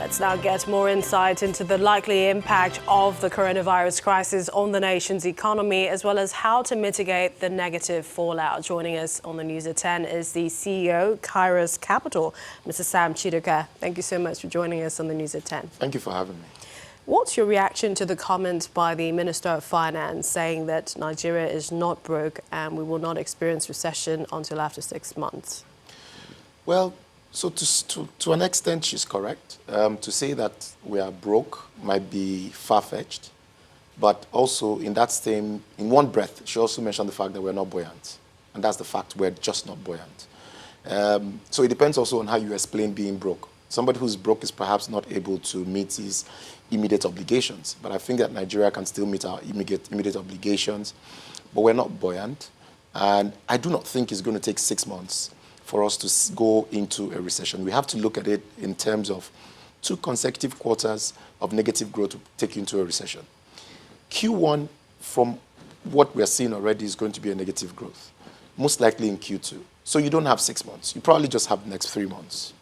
Let's now get more insight into the likely impact of the coronavirus crisis on the nation's economy, as well as how to mitigate the negative fallout. Joining us on the News at 10 is the CEO, Kairos Capital, Mr. Sam Chiduka. Thank you so much for joining us on the News at 10. Thank you for having me. What's your reaction to the comment by the Minister of Finance saying that Nigeria is not broke and we will not experience recession until after 6 months? Well, so to an extent, she's correct. To say that we are broke might be far-fetched, but also in one breath, she also mentioned the fact that we're not buoyant. And that's the fact, we're just not buoyant. So it depends also on how you explain being broke. Somebody who's broke is perhaps not able to meet his immediate obligations, but I think that Nigeria can still meet our immediate obligations, but we're not buoyant. And I do not think it's going to take 6 months for us to go into a recession. We have to look at it in terms of 2 consecutive quarters of negative growth to take you into a recession. Q1, from what we're seeing already, is going to be a negative growth, most likely in Q2. So you don't have 6 months. You probably just have the next 3 months.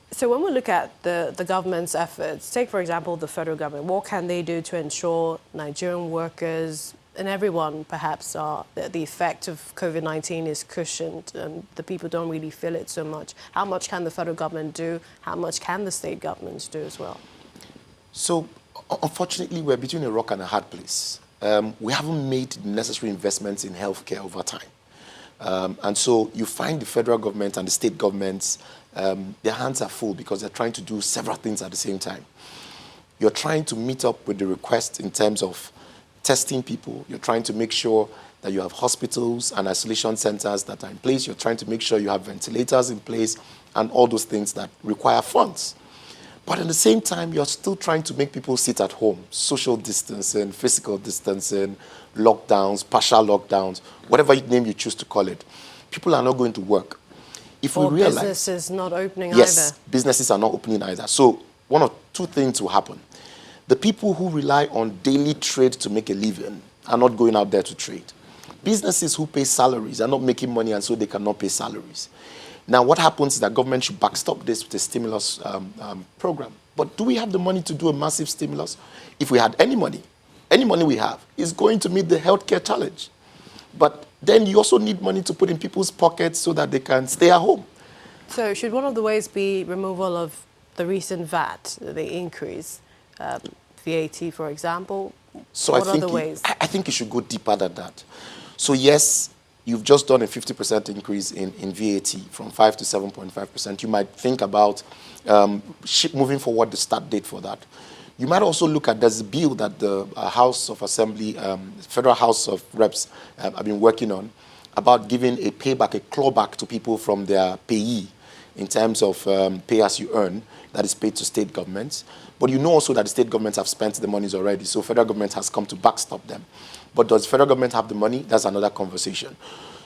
So when we look at the government's efforts, take, for example, the federal government, what can they do to ensure Nigerian workers and everyone, perhaps, the effect of COVID-19 is cushioned and the people don't really feel it so much? How much can the federal government do? How much can the state governments do as well? So, unfortunately, we're between a rock and a hard place. We haven't made the necessary investments in healthcare over time. And so you find the federal government and the state governments, their hands are full because they're trying to do several things at the same time. You're trying to meet up with the request in terms of testing people. You're trying to make sure that you have hospitals and isolation centers that are in place. You're trying to make sure you have ventilators in place and all those things that require funds. But at the same time, you're still trying to make people sit at home. Social distancing, physical distancing, lockdowns, partial lockdowns, whatever name you choose to call it. People are not going to work. If we realize, businesses not opening either. Yes, businesses are not opening either. So one of 2 things will happen. The people who rely on daily trade to make a living are not going out there to trade. Businesses who pay salaries are not making money, and so they cannot pay salaries. Now, what happens is that government should backstop this with a stimulus program. But do we have the money to do a massive stimulus? If we had any money we have is going to meet the healthcare challenge. But then you also need money to put in people's pockets so that they can stay at home. So should one of the ways be removal of the recent VAT, the increase, VAT, for example? So what are the ways? I think you should go deeper than that. So yes, you've just done a 50% increase in VAT from 5 to 7.5%. You might think about moving forward the start date for that. You might also look at, there's a bill that the House of Assembly, Federal House of Reps have been working on about giving a payback, a clawback to people from their payee in terms of pay as you earn that is paid to state governments. But you know also that the state governments have spent the monies already, so federal government has come to backstop them. But does federal government have the money? That's another conversation.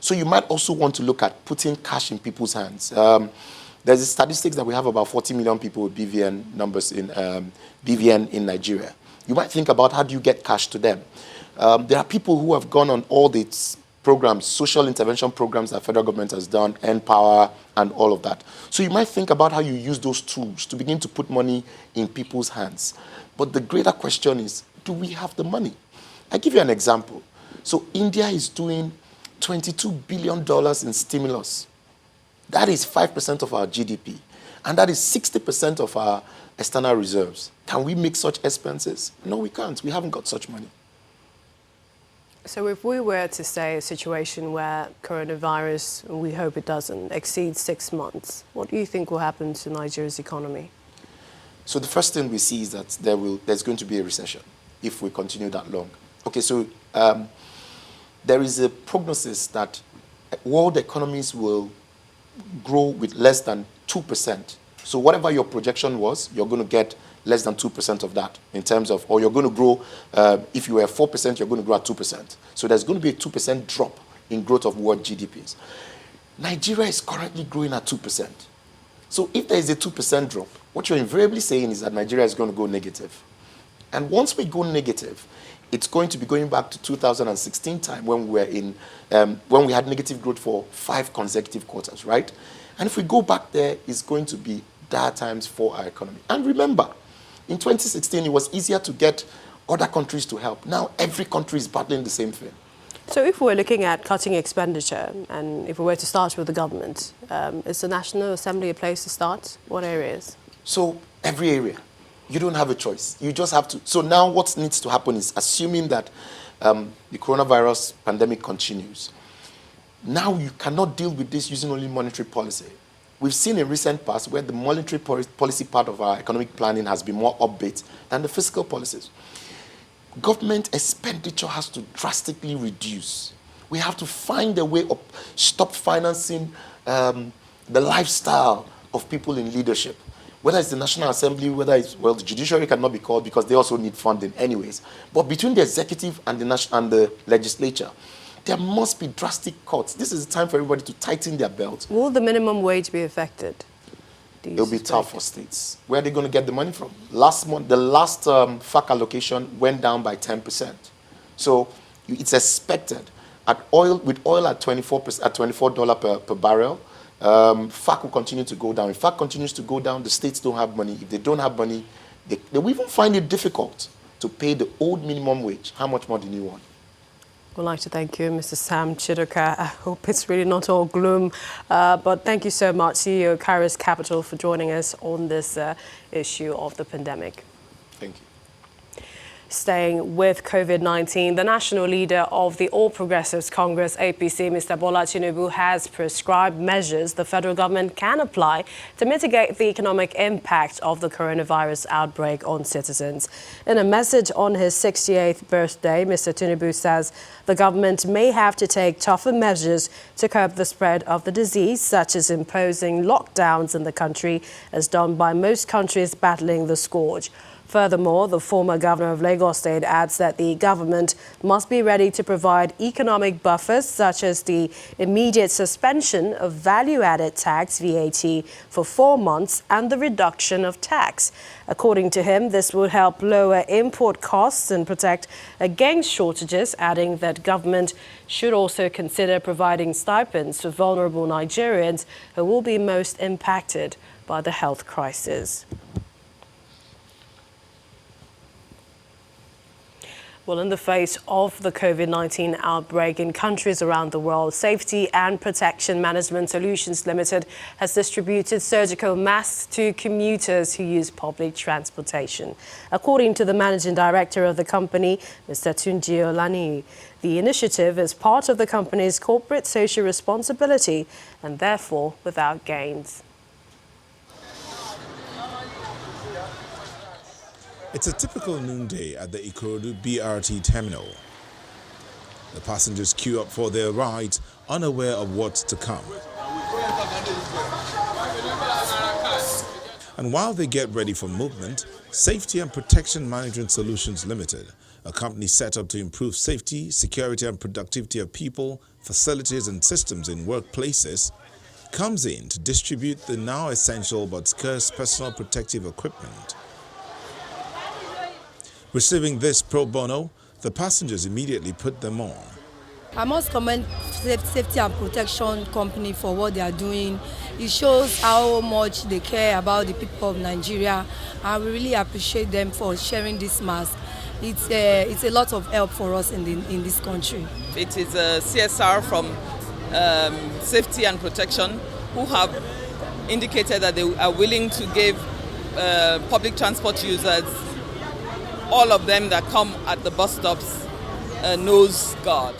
So you might also want to look at putting cash in people's hands. There's a statistics that we have about 40 million people with BVN numbers in BVN in Nigeria. You might think about how do you get cash to them. There are people who have gone on all these programs, social intervention programs that federal government has done, Empower and all of that. So you might think about how you use those tools to begin to put money in people's hands. But the greater question is, do we have the money? I give you an example. So India is doing $22 billion in stimulus. That is 5% of our GDP. And that is 60% of our external reserves. Can we make such expenses? No, we can't. We haven't got such money. So if we were to say a situation where coronavirus, we hope it doesn't, exceed 6 months, what do you think will happen to Nigeria's economy? So the first thing we see is that there's going to be a recession if we continue that long. Okay, so there is a prognosis that world economies will grow with less than 2%. So whatever your projection was, you're going to get less than 2% of that in terms of, or you're going to grow, if you were 4%, you're going to grow at 2%. So there's going to be a 2% drop in growth of world GDPs. Nigeria is currently growing at 2%. So if there is a 2% drop, what you're invariably saying is that Nigeria is going to go negative. And once we go negative, it's going to be going back to 2016 time when we were in, when we had negative growth for 5 consecutive quarters, right? And if we go back there, it's going to be dire times for our economy. And remember, in 2016, it was easier to get other countries to help. Now every country is battling the same thing. So if we're looking at cutting expenditure, and if we were to start with the government, is the National Assembly a place to start? What areas? So every area. You don't have a choice. You just have to. So now what needs to happen is, assuming that the coronavirus pandemic continues, now you cannot deal with this using only monetary policy. We've seen in recent past where the monetary policy part of our economic planning has been more upbeat than the fiscal policies. Government expenditure has to drastically reduce. We have to find a way of stop financing the lifestyle of people in leadership. Whether it's the National Assembly, whether it's, well, the judiciary cannot be called because they also need funding anyways. But between the executive and the legislature, there must be drastic cuts. This is the time for everybody to tighten their belts. Will the minimum wage be affected? It'll be tough for states. Where are they going to get the money from? Last month, the last FAC allocation went down by 10%. So it's expected with oil at $24 per barrel. FAC will continue to go down. If FAC continues to go down, the states don't have money. If they don't have money, they will even find it difficult to pay the old minimum wage. How much more do you want? I'd like to thank you, Mr. Sam Chidoka. I hope it's really not all gloom, but thank you so much, CEO Kairos Capital, for joining us on this issue of the pandemic. Thank you. Staying with COVID-19, the national leader of the All Progressives Congress, APC, Mr. Bola Tinubu, has prescribed measures the federal government can apply to mitigate the economic impact of the coronavirus outbreak on citizens. In a message on his 68th birthday, Mr. Tinubu says the government may have to take tougher measures to curb the spread of the disease, such as imposing lockdowns in the country, as done by most countries battling the scourge. Furthermore, the former governor of Lagos State adds that the government must be ready to provide economic buffers, such as the immediate suspension of value-added tax, VAT, for 4 months and the reduction of tax. According to him, this would help lower import costs and protect against shortages, adding that government should also consider providing stipends for vulnerable Nigerians who will be most impacted by the health crisis. Well, in the face of the COVID-19 outbreak in countries around the world, Safety and Protection Management Solutions Limited has distributed surgical masks to commuters who use public transportation. According to the managing director of the company, Mr. Tunji Olani, the initiative is part of the company's corporate social responsibility and therefore without gains. It's a typical noonday at the Ikorodu BRT terminal. The passengers queue up for their rides, unaware of what's to come. And while they get ready for movement, Safety and Protection Management Solutions Limited, a company set up to improve safety, security and productivity of people, facilities and systems in workplaces, comes in to distribute the now essential but scarce personal protective equipment. Receiving this pro bono, the passengers immediately put them on. I must commend Safety and Protection Company for what they are doing. It shows how much they care about the people of Nigeria, and we really appreciate them for sharing this mask. It's a lot of help for us in this country. It is a CSR from Safety and Protection, who have indicated that they are willing to give public transport users, all of them that come at the bus stops, a nose guard.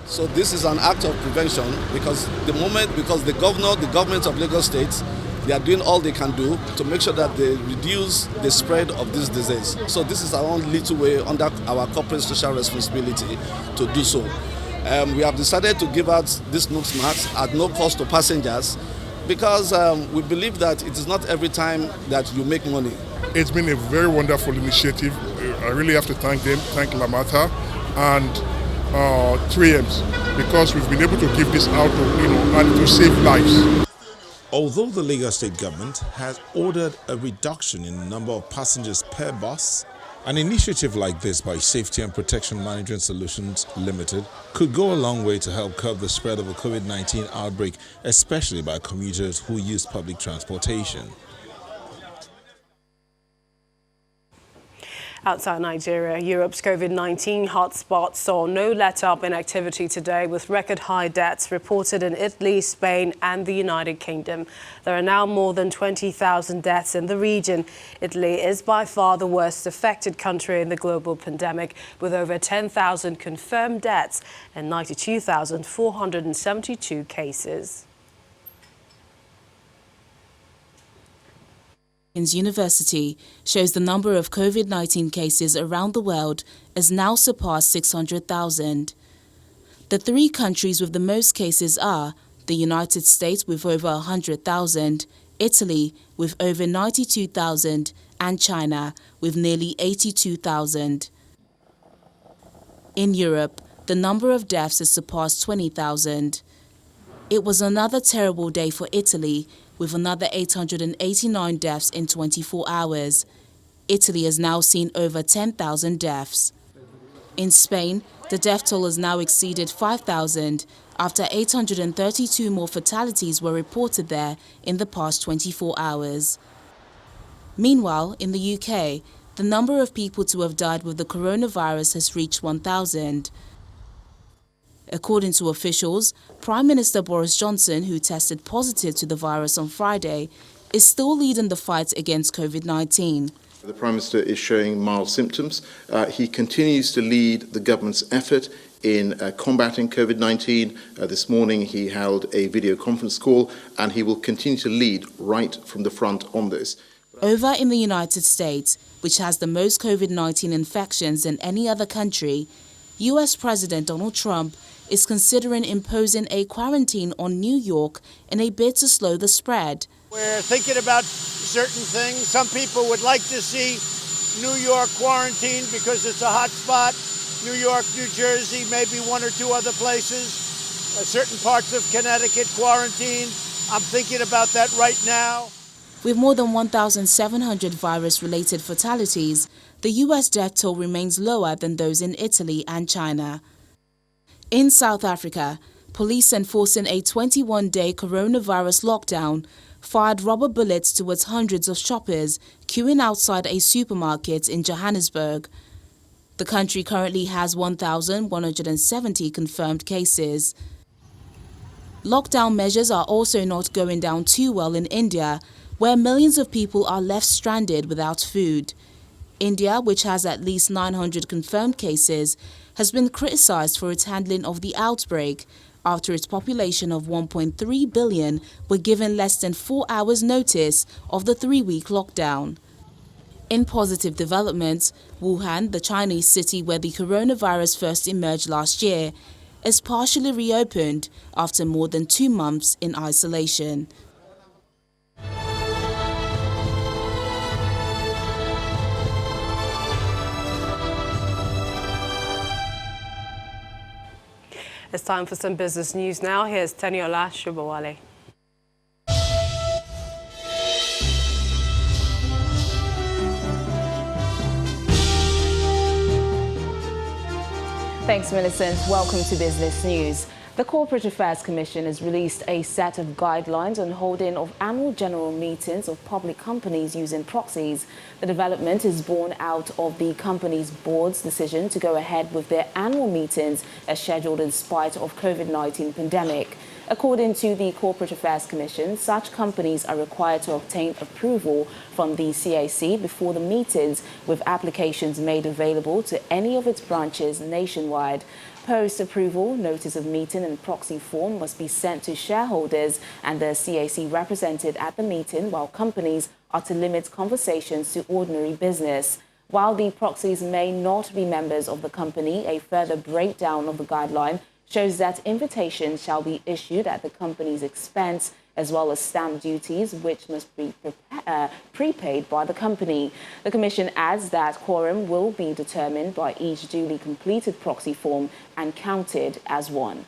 So this is an act of prevention because the government of Lagos State, they are doing all they can do to make sure that they reduce the spread of this disease. So this is our own little way under our corporate social responsibility to do so. We have decided to give out these nose masks at no cost to passengers, because we believe that it is not every time that you make money. It's been a very wonderful initiative. I really have to thank them, thank Lamata and 3Ms, because we've been able to give this out and to save lives. Although the Lagos State government has ordered a reduction in the number of passengers per bus, An initiative like this by Safety and Protection Management Solutions Limited could go a long way to help curb the spread of a COVID-19 outbreak, especially by commuters who use public transportation. Outside Nigeria, Europe's COVID-19 hotspot saw no let-up in activity today, with record-high deaths reported in Italy, Spain and the United Kingdom. There are now more than 20,000 deaths in the region. Italy is by far the worst affected country in the global pandemic, with over 10,000 confirmed deaths and 92,472 cases. University shows the number of COVID-19 cases around the world has now surpassed 600,000. The three countries with the most cases are the United States with over 100,000, Italy with over 92,000 and China with nearly 82,000. In Europe, the number of deaths has surpassed 20,000. It was another terrible day for Italy, with another 889 deaths in 24 hours. Italy has now seen over 10,000 deaths. In Spain, the death toll has now exceeded 5,000 after 832 more fatalities were reported there in the past 24 hours. Meanwhile, in the UK, the number of people to have died with the coronavirus has reached 1,000. According to officials, Prime Minister Boris Johnson, who tested positive to the virus on Friday, is still leading the fight against COVID-19. The Prime Minister is showing mild symptoms. He continues to lead the government's effort in combating COVID-19. This morning he held a video conference call, and he will continue to lead right from the front on this. Over in the United States, which has the most COVID-19 infections than any other country, US President Donald Trump is considering imposing a quarantine on New York in a bid to slow the spread. We're thinking about certain things. Some people would like to see New York quarantined because it's a hot spot. New York, New Jersey, maybe one or two other places. Certain parts of Connecticut quarantined. I'm thinking about that right now. With more than 1,700 virus-related fatalities, the US death toll remains lower than those in Italy and China. In South Africa, police enforcing a 21-day coronavirus lockdown fired rubber bullets towards hundreds of shoppers queuing outside a supermarket in Johannesburg. The country currently has 1,170 confirmed cases. Lockdown measures are also not going down too well in India, where millions of people are left stranded without food. India, which has at least 900 confirmed cases, has been criticized for its handling of the outbreak after its population of 1.3 billion were given less than 4 hours' notice of the 3-week lockdown. In positive developments, Wuhan, the Chinese city where the coronavirus first emerged last year, is partially reopened after more than 2 months in isolation. It's time for some business news now. Here's Teniola Shubawale. Thanks, Millicent. Welcome to Business News. The Corporate Affairs Commission has released a set of guidelines on holding of annual general meetings of public companies using proxies. The development is born out of the company's board's decision to go ahead with their annual meetings as scheduled in spite of COVID-19 pandemic. According to the Corporate Affairs Commission, such companies are required to obtain approval from the CAC before the meetings, with applications made available to any of its branches nationwide. Post-approval, notice of meeting and proxy form must be sent to shareholders and the CAC represented at the meeting, while companies are to limit conversations to ordinary business. While the proxies may not be members of the company, a further breakdown of the guideline shows that invitations shall be issued at the company's expense, as well as stamp duties, which must be prepaid by the company. The Commission adds that quorum will be determined by each duly completed proxy form and counted as one.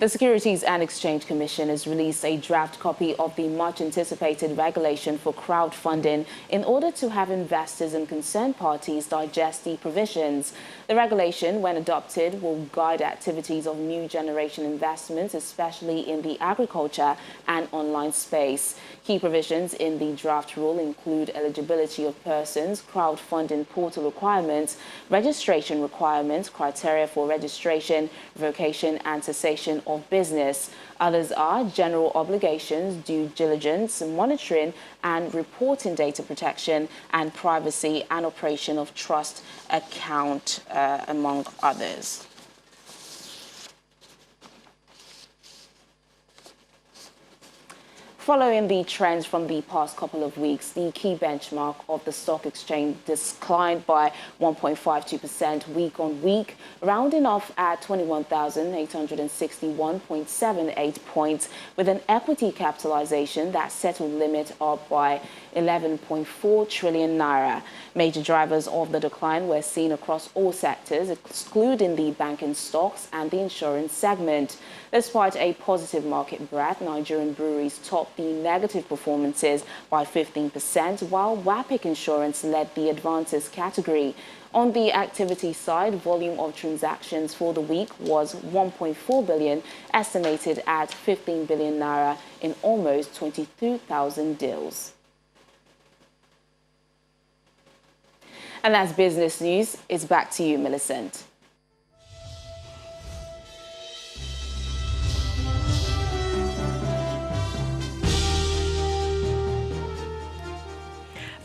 The Securities and Exchange Commission has released a draft copy of the much-anticipated regulation for crowdfunding in order to have investors and concerned parties digest the provisions. The regulation, when adopted, will guide activities of new generation investments, especially in the agriculture and online space. Key provisions in the draft rule include eligibility of persons, crowdfunding portal requirements, registration requirements, criteria for registration, revocation and cessation of business. Others are general obligations, due diligence, monitoring and reporting, data protection and privacy, and operation of trust account, among others. Following the trends from the past couple of weeks, the key benchmark of the stock exchange declined by 1.52% week on week, rounding off at 21,861.78 points, with an equity capitalization that settled limit up by 11.4 trillion naira. Major drivers of the decline were seen across all sectors, excluding the banking stocks and the insurance segment. Despite a positive market breadth, Nigerian breweries topped the negative performances by 15%, while WAPIC Insurance led the advances category. On the activity side, volume of transactions for the week was 1.4 billion, estimated at 15 billion naira in almost 22,000 deals. And that's business news. It's back to you, Millicent.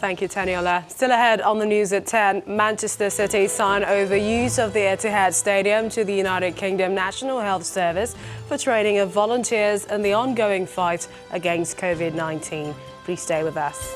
Thank you, Taniola. Still ahead on the news at 10, Manchester City signed over use of the Etihad Stadium to the United Kingdom National Health Service for training of volunteers in the ongoing fight against COVID-19. Please stay with us.